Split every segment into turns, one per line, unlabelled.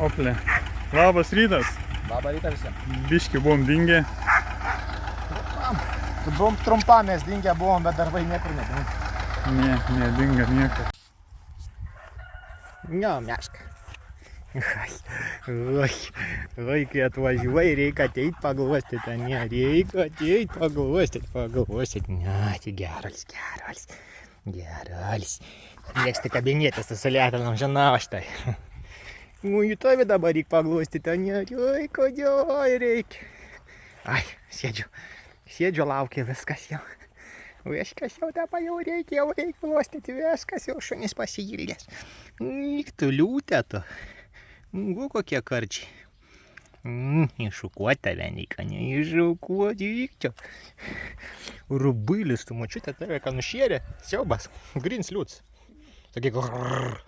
Oplė. Labas rytas.
Labą rytą visiems.
Biški buvom dingę.
Buvom trumpam, mes dingę buvom, bet darbai niekur nedingo.
Nedinga niekur.
Jo, meška. Oi, kai atvažiuoji, reikia ateit paglostyti, ne, reikia ateit paglostyti. Ne, tai geras. Mėgsti kabinėtis su lietinom, žinau aš tai. Į tave dabar reikia paglostyti, ne, oi, kodėl reikia. Ai, sėdžiu, laukia viskas jau. Viskas jau dabar jau reikia glostyti, viskas jau šunis pasiilgęs. Tu liūtė tu. Kokie karčiai. Iššukuot tave, neiššukuot, vykčio. Rubuilis, tu močiutė tave, ką nušėrė. Siaubas, grins liūts. Tokie grrrr.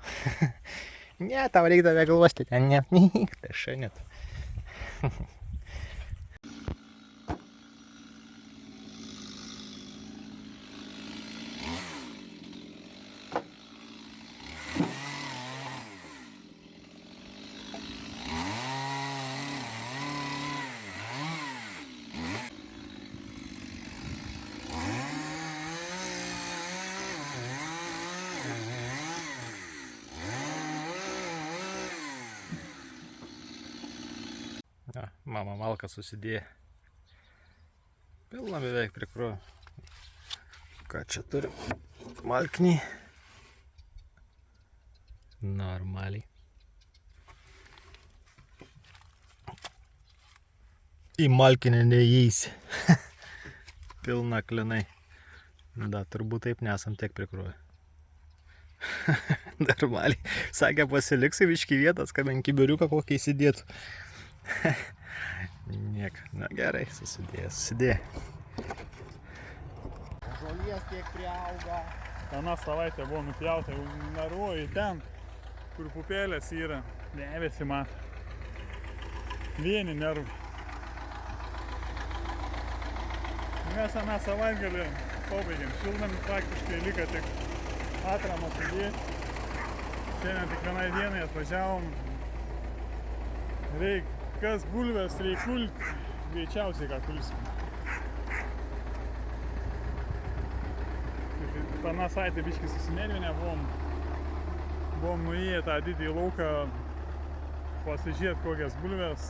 Ne, tau reikia tave glostyti, ne, tai šanet. Mama malką susidėjo. Pilna beveik prikrojo. Ką čia turim? Malknį. Normaliai. Į malkinę neįeisi. Pilna klinai. Da, turbūt taip nesam tiek prikroję. Normaliai. Sakė, pasiliksi viški vietas, kad ant kibiriuką kokį įsidėtų. Niek, na gerai, susidėjo. Žolies tiek priauga.
Aną savaitę buvo nupjauta, jau naruoju ten, kur pupėlės yra, nevėsi mato. Vieni nervai. Mes aną savaitgalį pabaigėm, šiltnamį praktiškai liko tik atramą sudėti. Šiandien tik vienai dienai atvažiavom. Reik, kas bulvės reik kult, greičiausiai ką kulsim. Tą savaitę biškį susinervinę buvom nuėję tą didį lauką pasižiūrėti kokias bulvės.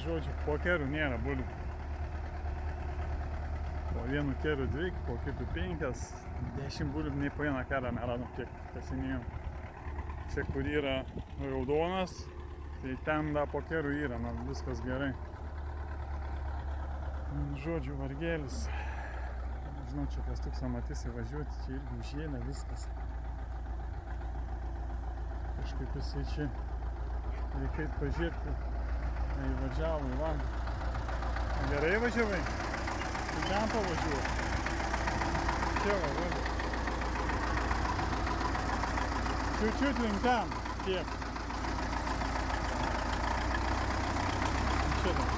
Žodžiu, po kerų nėra bulvių. Po vienu kerų 2, po kitų 5, 10 bulvių nei po vieną kerą neradom, kiek kasinėjom. Čia kur yra raudonas, tai ten da po kerų yra, man viskas gerai. Žodžiu, vargėlis. Žinau, čia kas tūksą matys įvažiuoti, čia irgi užėlė viskas. Kažkaip jisai čia reikia pažiūrėti, įvažiavo į langą. Gerai važiavai? Tai ten pavažiuoju. Čia važiuoju. Čiut link ten, kiek. Čia ten.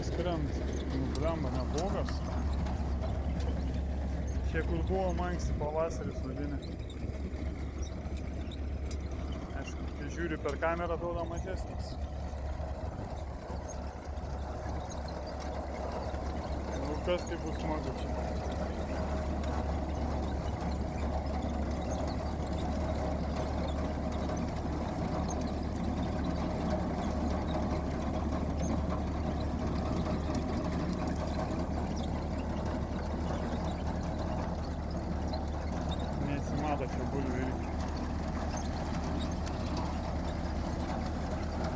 Skrend, blemba neblogas. Čia kur buvo anksti pavasarį sodinę. Aišku, kai žiūri per kamerą, atrodo mažesnis. Nu kas tai bus smagu čia. Nesimato čia bulvių irgi.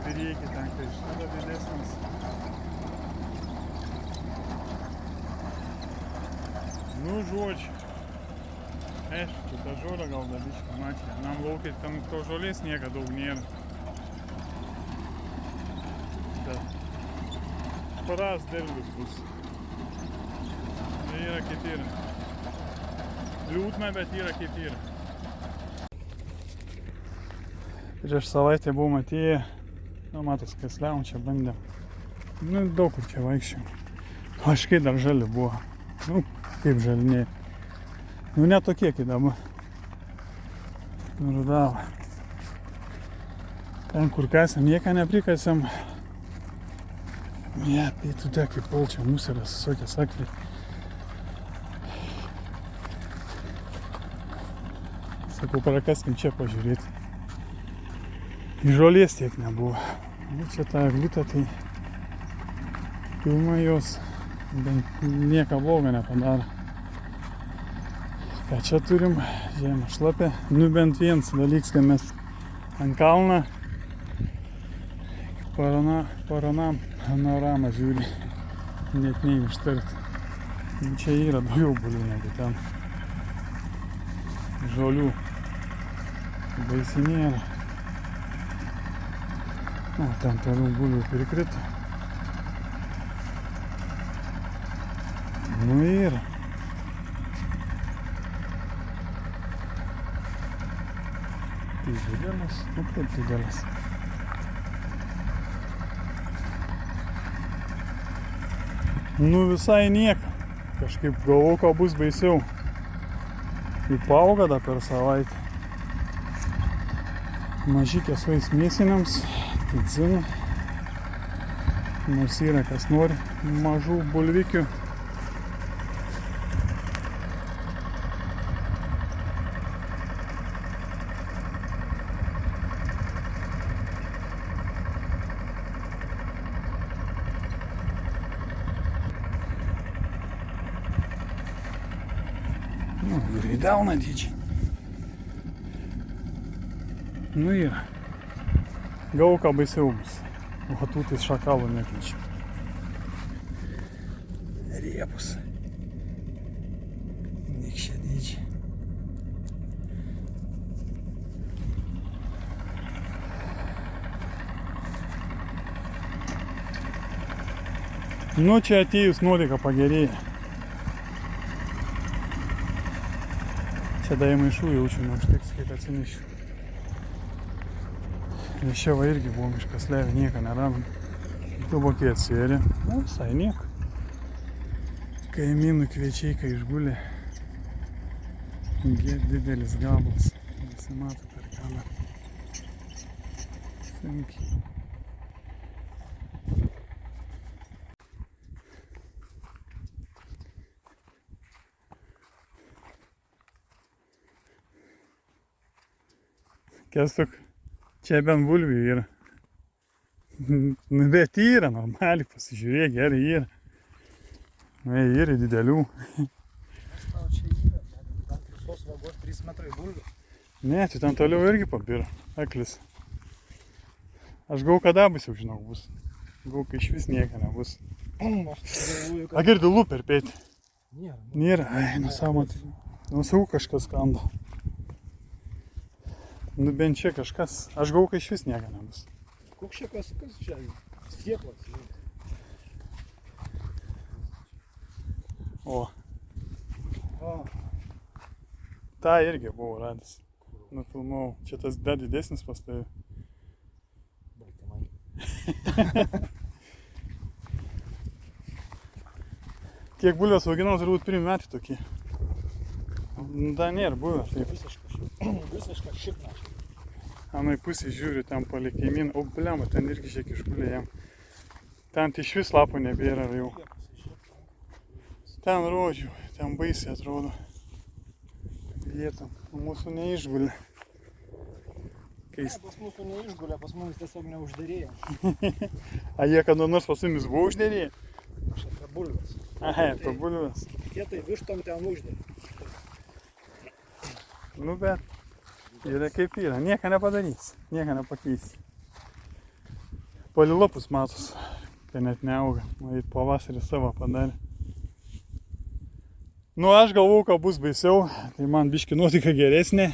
Prieki ten, kai ištada didesnis. Nu, žodžiu. Aišku, ta žolė gal dabiškai mačia. Nam laukai ten to žolės nieka daug nėra. Bet paras derlius bus. Tai yra kaip yra. Liūdna, bet yra kaip yra. Prieš savaitę buvom atėję, matos, kas liavom čia bandėm. Nu, daug kur čia vaikščiau. Kažkai dar žali buvo. Nu, kaip žaliniai. Nu, ne tokie kaip dabar. Rudavo. Ten, kur kasėm, nieką neprikasėm. Ja, tai tu te kaip polčia, mūsų yra susokęs akliai. Sakau, prakaskim čia pažiūrėti. Žolės tiek nebuvo. Nu, čia ta eglutė, tai pilna jos, bent nieko blogo nepadaro. Ką čia turim? Žemė šlapė. Nu, bent vienas dalyks, kad mes ant kalną panoramą žiūri. Net neįm ištart. Nu, čia yra daugiau bulių negu ten. Žolių. Baisiai nėra. Na, ten toliau bulių prikrito. Nu yra. Tai didelis, nu kaip didelis. Nu visai nieko. Kažkaip galvojau, kad bus baisiau. Įpauga dar per savaitę. Mažykės vais mėsiniams, tai dzina. Nors yra kas nori mažų bulvikių. Nu, ir į delną dydžiai. Nu yra. Gal ką baisiau bus. O tų tai šakalų nekeičiu. Riebus. Nikšė dydžiai. Nu čia atėjus nuotaika pagerėja. Čia dar maišų jaučiu, neužteks, kaip atsinešiu. Nes čia va irgi buvom iškaslevę, nieko neradom. Tu bokiai atsvėrė. Nu, visai nieko. Kaimynų kviečiai, kai išgulė. Didelis gabalas. Nesimato per kamerą. Sunkiai. Kestuk. Čia bent bulvių yra. Nu, bet yra, normaliai, pasižiūrėk, gerai yra. Yra didelių.
Aš tau čia yra, ant visos vagos 3 metrai bulvių.
Ne, čia ten toliau irgi pabiro, aklis. Aš gau kada bus jau, žinau, bus. Gau, kai iš vis nieko nebus.
Aš galvoju, kad...
A, girdi lūp ir pėti.
Nėra.
Nėra, ai, nusamot. Nusau kažkas kanda. Nu bent čia kažkas. Aš gau, kai iš vis nieko nebus.
Koks čia kas čia? Stieklas.
O.
O.
Ta irgi buvau radęs. Nufilmavau. Čia tas dar didesnis pastovi.
Baltymai.
Kiek bulvės auginau, turbūt 1 metai tokie. Da nėra buvę. Taip.
Visiška šikna.
Anoj pusė žiūriu, ten palei kaimyną. O, blema, ten irgi šiek išgulė jam. Ten tai iš vis lapų nebėra jau. Ten rodžiau, ten baisiai atrodo. Vietom. O mūsų neišgulė. Keista.
Pas mūsų neišgulė, pas mums tiesiog neuždėrėjo.
A jie kada nors pas jumis buvo uždėrėję?
Aš apie bulves.
Aha, apie bulves.
Kietai vištom ten uždėrė.
Nu bet, yra kaip yra. Nieko nepadarys, nieko nepakeis. Palei lapus matos, kad net neauga. Matyt, pavasarį savo padarė. Nu, aš galvau, kad bus baisiau, tai man biški nuotaika geresnė.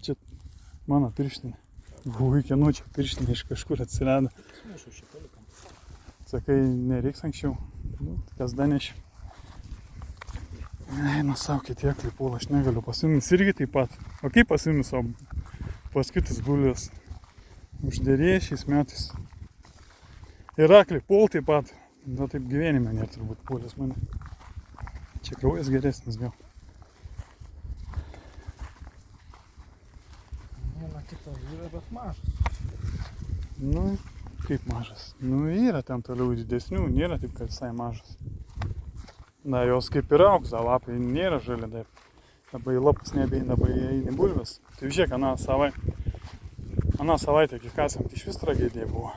Čia mano pirštinė. Galvoju, kieno čia pirštinė iš kažkur atsirado. Sakai, nereiks anksčiau. Nu, kas danešiu. Eina savo kitie klipul, aš negaliu pasiūmis irgi taip pat. O kaip pasiūmis savo paskitus bulvės? Uždėrėjai šiais metais. Yra klipul taip pat. Na taip gyvenime nėra turbūt bulvės mane. Čia kraujas geresnis gal.
Viena kita yra, bet mažas.
Nu, kaip mažas. Nu, yra ten toliau didesnių, nėra taip, kad visai mažas. Na, jos kaip ir augs, lapai nėra žali, taip. Labai lapus nebeina, labai eini bulvės. Tai žiūrėk, aną savaitę, kai kasam, tai iš vis tragedija buvo.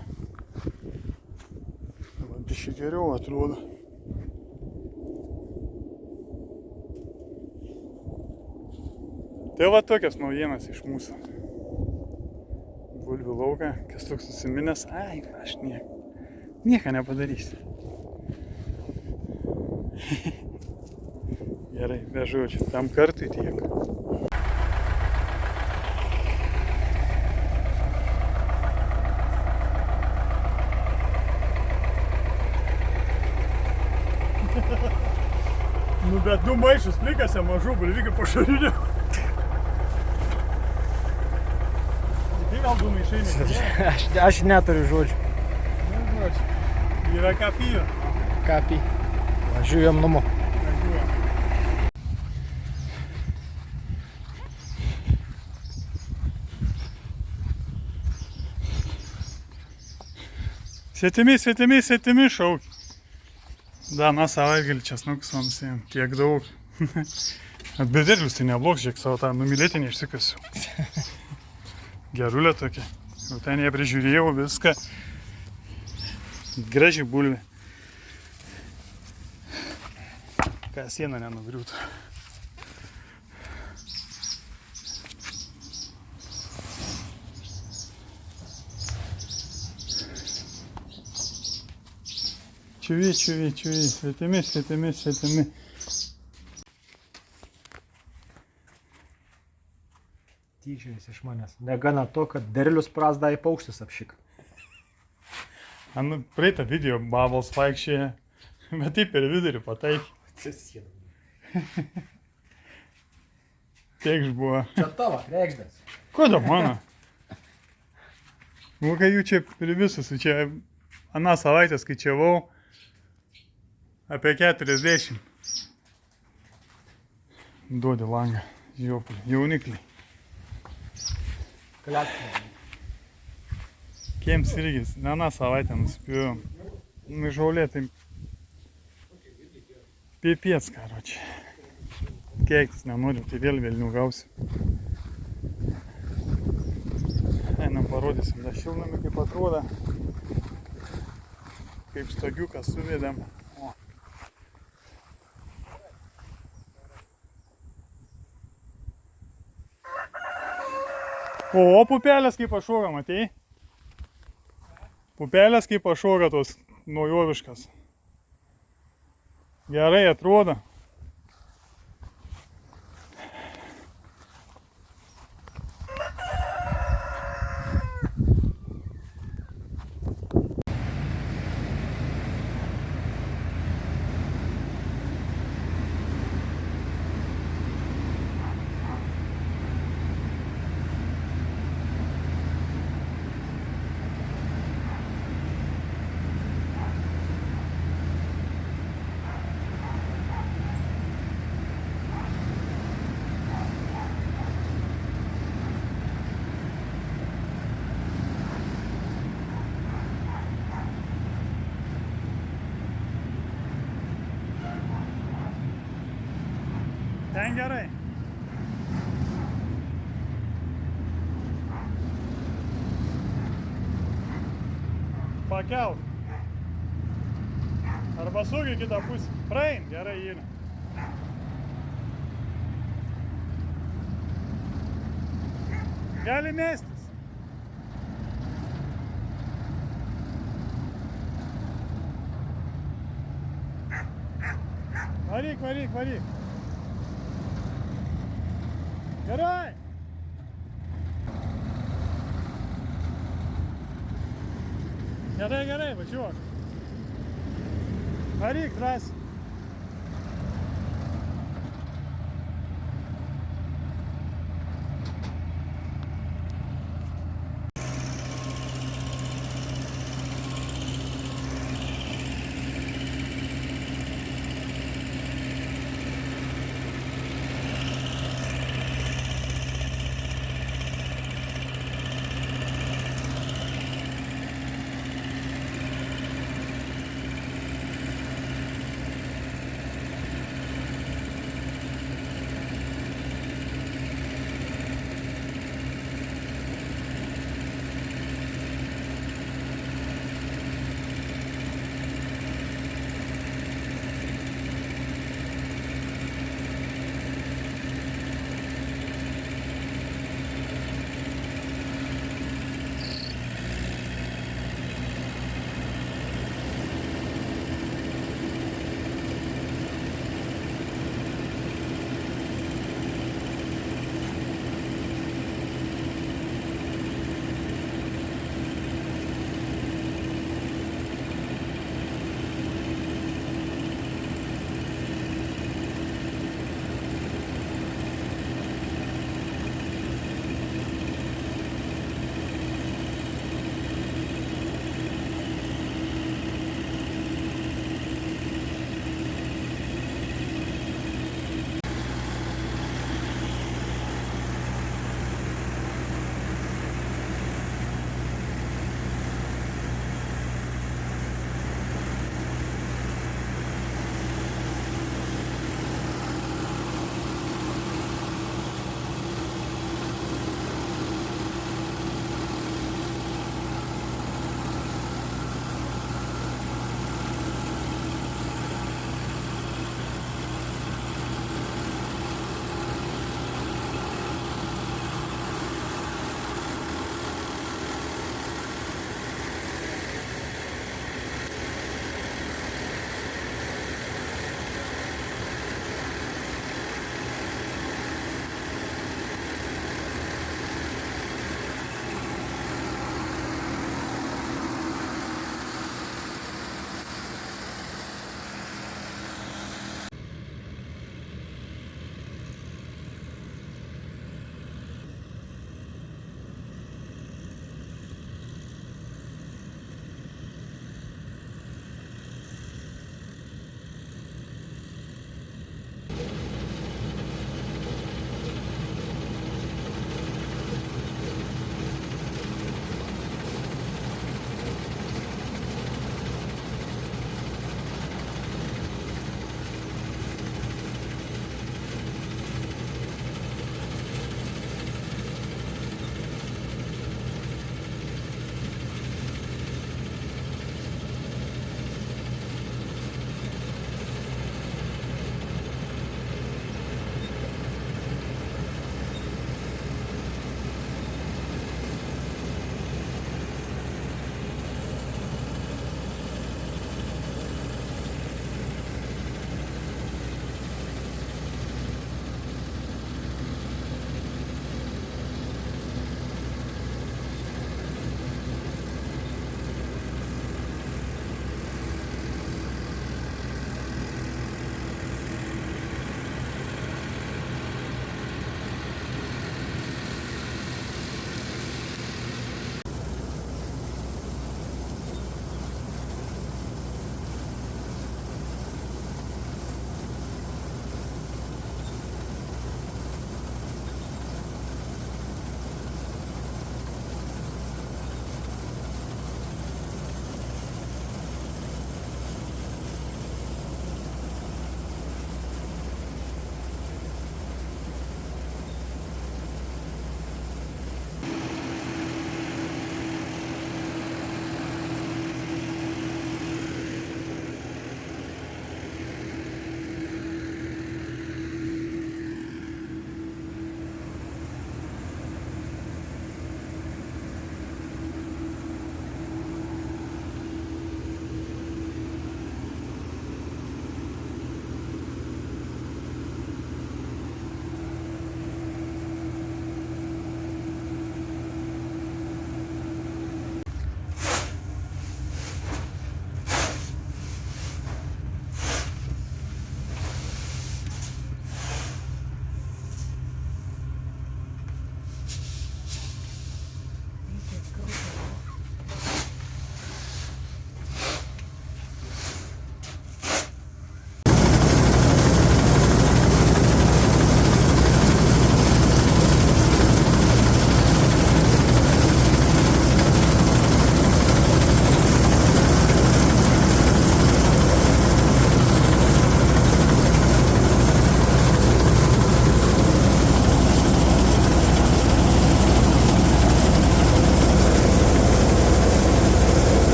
Dabar biškai geriau atrodo. Tai va tokias naujienas iš mūsų. Bulvių lauką, kas toks susiminęs, ai, aš nieko nepadarysiu. Gerai, be žodžių, tam kartui tiek. Nu, bet 2 maišus plikase mažų bulvikių pašarinių. Tai gal 2 maišai nekėlė?
Aš neturiu žodžių.
Nu, žodžiu. Yra kapijų.
Kapį. Važiuojam namo.
Svetimi šaukia. Dana savaitgalį česnukus man nusiėm. Tiek daug. Bet derlius tai neblogs, žiūrėk, savo tą numylėtinį išsikasiu. Gerulė tokia. Jau ten ją prižiūrėjau viską. Graži bulvė. Ką siena nenugriūtų. Čiuvi, svetimi.
Tyčiais iš manęs. Negana to, kad derlius prasda į paukštis apšik.
Nu, praeitą video bavals vaikščioja, bet taip per vidurį pataikė. Tiekš buvo.
Čia tavo, krekždės.
Kodėl mano? Nu, kai jų čia per visus, čia aną savaitę skaičiavau apie 40. Duodi langą, žioplį, jaunikliai.
Kliatkė.
Kiems irgi, aną savaitę nuspėjau. Nu, žaulė, tai pipiec, karoči. Keiktis nenoriu, tai vėl vėlinių gausiu. Einam parodysim tą šilnamį, kaip atrodo. Kaip stogiuką suvedėm. O pupelės kaip pašoga, matei? Pupelės kaip pašoga tos naujoviškas. Gerai atrodo. Ten gerai. Pakelk. Arba sugi kitą pusę. Praein, gerai yra. Gali mestis. Varyk, varyk, varyk. Gerai. Gerai, gerai, važiuok. Varyk, ras.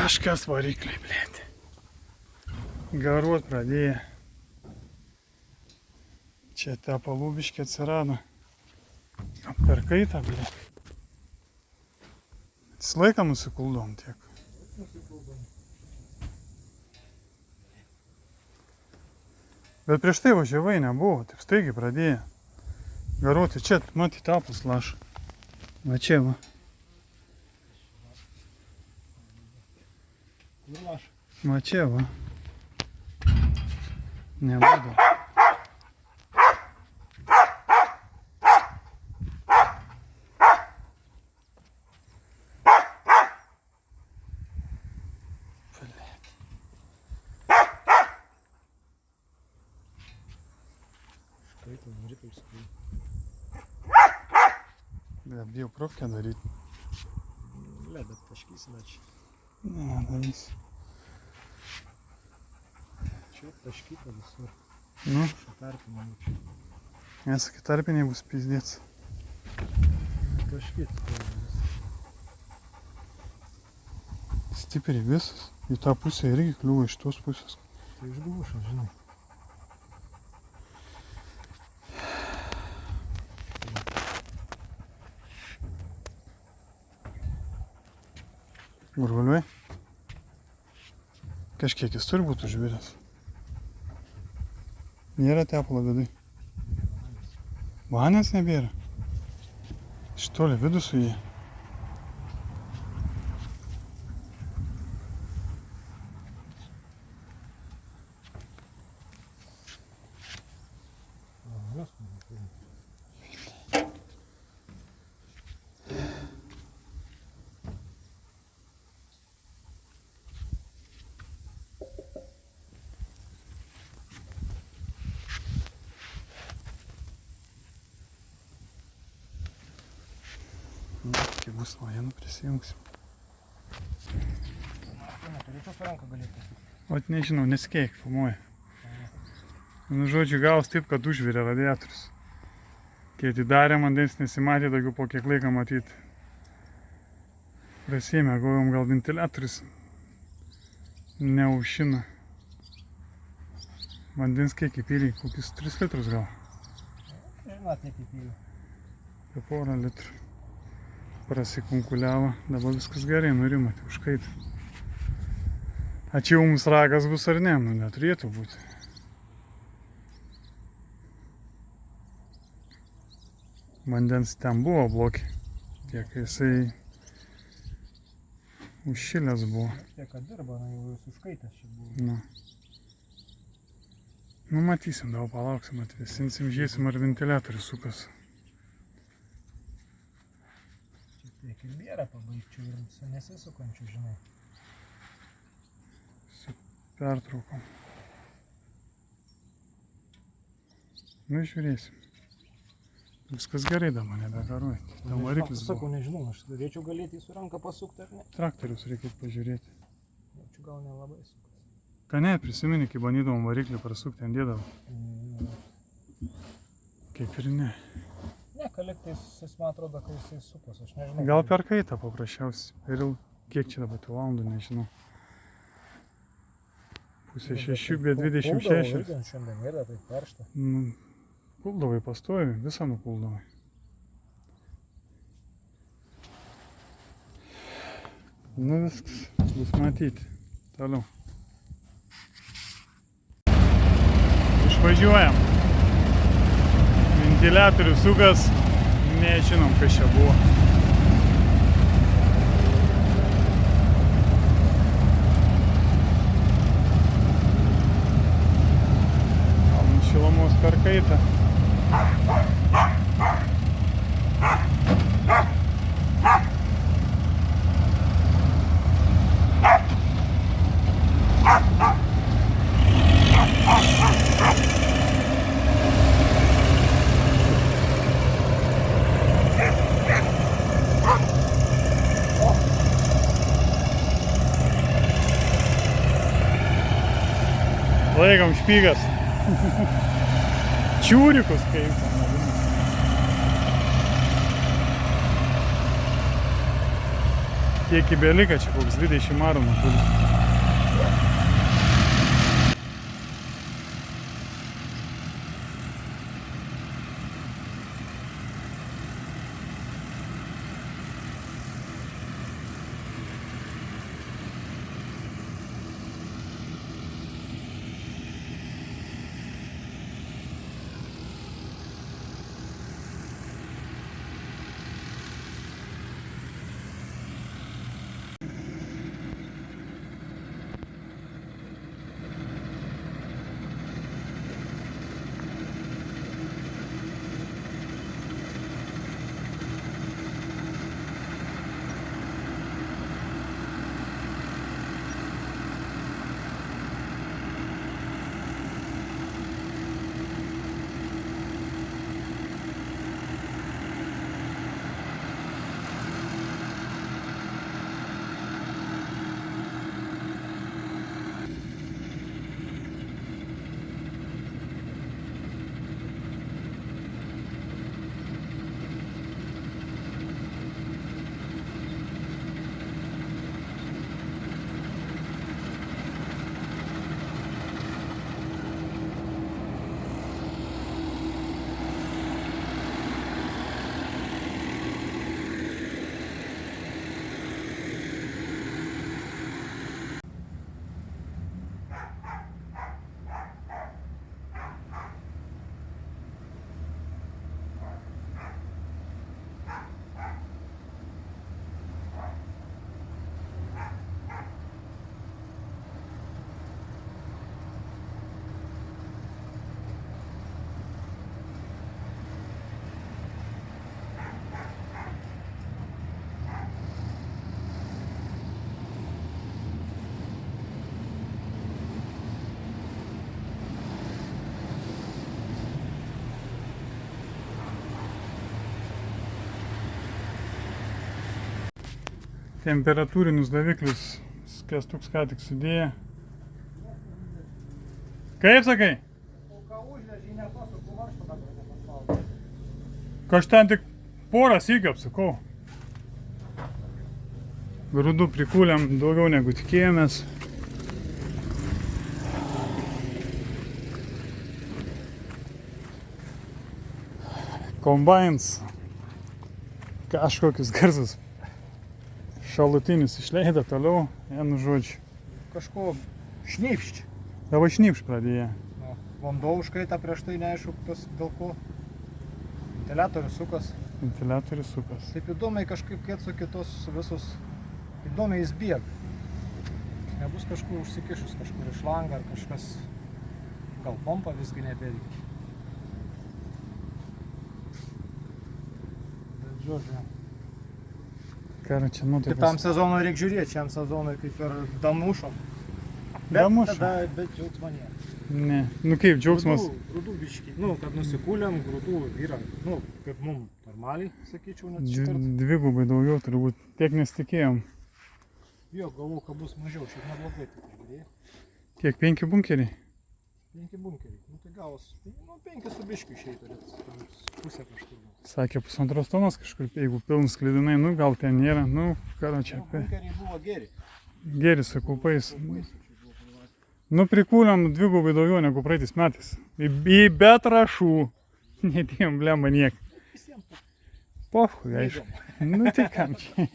Kažkas varikliai, blėt. Garuot pradėjo. Čia ta palūbiškė atsirado. Per kaitą, blėt. Visą laiką nusikuldom tiek. Bet prieš tai važiavai nebuvo, taip staigiai pradėjo garuoti. Čia, matai, tapus laša. Va čia, va.
Kur laša?
Va čia, va. Nebuvo.
Škaitą, variklių skaitai.
Bet bijau profkę daryti.
Ble, bet taškysi dar čia.
Ne, darys.
Čia taškyta visur.
Nu,
Šatarpinė būčiau.
nesakai, tarpiniai bus pizdėts.
Taškyta tai vis.
Stipriai visas. Į tą pusę irgi kliūva iš tos pusės.
Tai išduoša, žinai.
Gurguliuoj. Kažkiek jis turi būti užviręs. Nėra tepalo vidui. Vanės nebėra. Iš toli vidų su jį. Kai bus naujienų prisijungsim.
Turėčiau su ranka galėti.
Ot nežinau, nesikeik, filmuoja. Nu, žodžiu, gaus taip, kad užvirė radiatorius. Kai atidarė, vandens nesimatė, daugiau po kiek laiką matyti. Prasėmė, galvojom, gal ventiliatorius neužšina. Vandens kiek įpylė, kokius 3 litrus gal.
Žinot, tiek įpylė.
Apie 1 litrų. Prasikunkuliavo, dabar viskas gerai, nurimo, tai užkaitė. A čia jau mums ragas bus ar ne? Nu, neturėtų būti. Vandens ten buvo bloki, tiek jisai užšilęs buvo.
Tiek, kad dirba, na jau jis užkaitęs čia buvo.
Nu. Nu, matysim, daug palauksim, atvėsinsim, žiūrėsim, ar ventiliatorius sukas.
Tiek ir bėra pabaigčiau ir su nesisukančiu, žinai.
Pertraukom. Nu, žiūrėsim. Viskas gerai dabar, nebegaruoja. Tam variklis
Sakau,
buvo.
nežinau, aš turėčiau galėti su ranka pasukti ar ne.
Traktorius reikėtų pažiūrėti.
Jaučiu gal nelabai sukas.
Ką ne, prisimeni, kai bandydavom variklį prasukti, ten dėdavom. Kaip ir ne.
Ne, kalektais jis man atrodo, kai jisai sukos, aš nežinau.
Gal per kaitą paprasčiausiai. Ir jau kiek čia dabar tų valandų, nežinau. Pusė 6, be 26.
Irgi šiandien yra, tai karšta.
Nu, kuldavai pastovi, visą nukuldavai. Nu viskas, bus matyti. Toliau. Išvažiuojam. Ventiliatorius sukas, nežinom, kas čia buvo. Gaunam šilumos per kaitą. Laikom špygas. Čiūrikus kaip ten vadinasi. Kiek įbelika, čia koks 20 marų turi. Temperatūrinius daviklius Kęstuks ką tik sudėjo. Kaip sakai?
O ką užvežė, ne tos, o varžto dabar nepaspaudė.
Aš ten tik porą sykių apsukau. Grūdų prikūlėm daugiau negu tikėjomės. Kombines kažkokius garsus šalutinius išleido toliau, vienu žodžiu.
Kažko šnypšč.
Dabar šnypš pradėjo.
Vanduo užkaita prieš tai, neaišku, kas dėl ko. Ventiliatorius sukas.
Ventiliatorius sukas.
Taip įdomiai kažkaip kiek su kitos visus. Įdomiai jis bėga. Nebus kažkur užsikišus, kažkur iš langą ar kažkas. Gal pompa visgi nebeveikia. Bet žodžiu.
Čia nuotaikas.
Kitam sezonui reikia žiūrėti, šiam sezonui kaip ir damušo.
Damušo?
Bet džiaugsmo nėra.
Ne. Nu kaip, džiaugsmas.
Grūdų biški. Nu, kad nusikūlėm, grūdų yra, nu, kaip mum normaliai, sakyčiau, net šitart.
Dvigubai daugiau turbūt. Tiek nesitikėjom.
Jo, galvoju, kad bus mažiau, šiaip neblogai taip žiūrėjai.
Kiek 5 bunkeriai?
5 bunkeriai. Nu, tai gavos, nu, 5 su biškiu išeitų, pusė kažkur.
Sakė 1,5 tonos kažkur, jeigu pilnus klydinai, nu gal ten nėra, nu, karo čia apie.
Bunkeriai buvo geri.
Geri su kaupais. Nu, prikūlėm dvigubai daugiau negu praeitais metais. Į be trašų. Nedėjom blemba niek.
Visiems
Pofui, aišku. Nu, tai kam čia.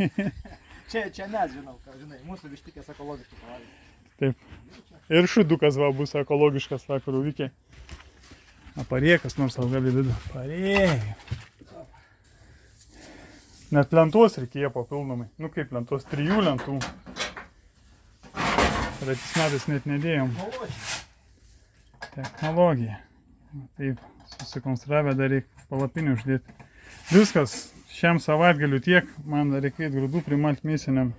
Čia mes žinau, ką žinai, mūsų vištikės ekologiškai pavalgė.
Taip. Ir šudukas va bus ekologiškas, sako Rūvikė. Parėkas nors augalį vidų. Parėjai. Net lentos reikėjo papildomai. Nu kaip lentos, 3 lentų. Praeitais metais net nedėjom. Technologija. Taip, susikonstravę dar reikia palapinį uždėti. Viskas, šiam savaitgaliu tiek. Man dar reikia grūdų primalt mėsiniam.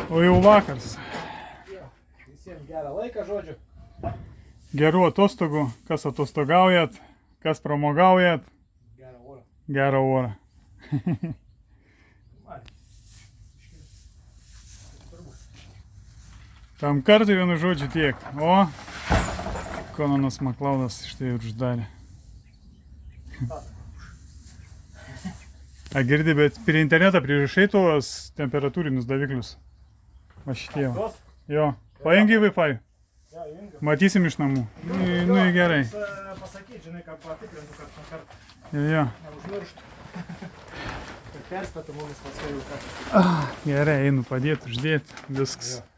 O jau vakars.
Visiems gerą laiką, žodžiu.
Gerų atostogų, kas atostogaujat, kas pramogaujat.
Gerą orą.
Gerą orą. Tam kartui vienu žodžiu tiek. O, Konanas Maklaudas štai ir uždarė. A girdi, bet per internetą pririšai tuos temperatūrinius daviklius. Va šitie. Va.
Tuos?
Jo. Paėngi Wi-Fi.
Ja, jungiu.
Matysim iš namų. Nu, gerai.
Pasakyti, žinai, kad patikrintų kartą nuo karto.
Jo.
Neužmirštų. Kad perspėtų mumis paskui jau kartą.
Gerai, einu padėti, uždėti. Viskas.
Jo.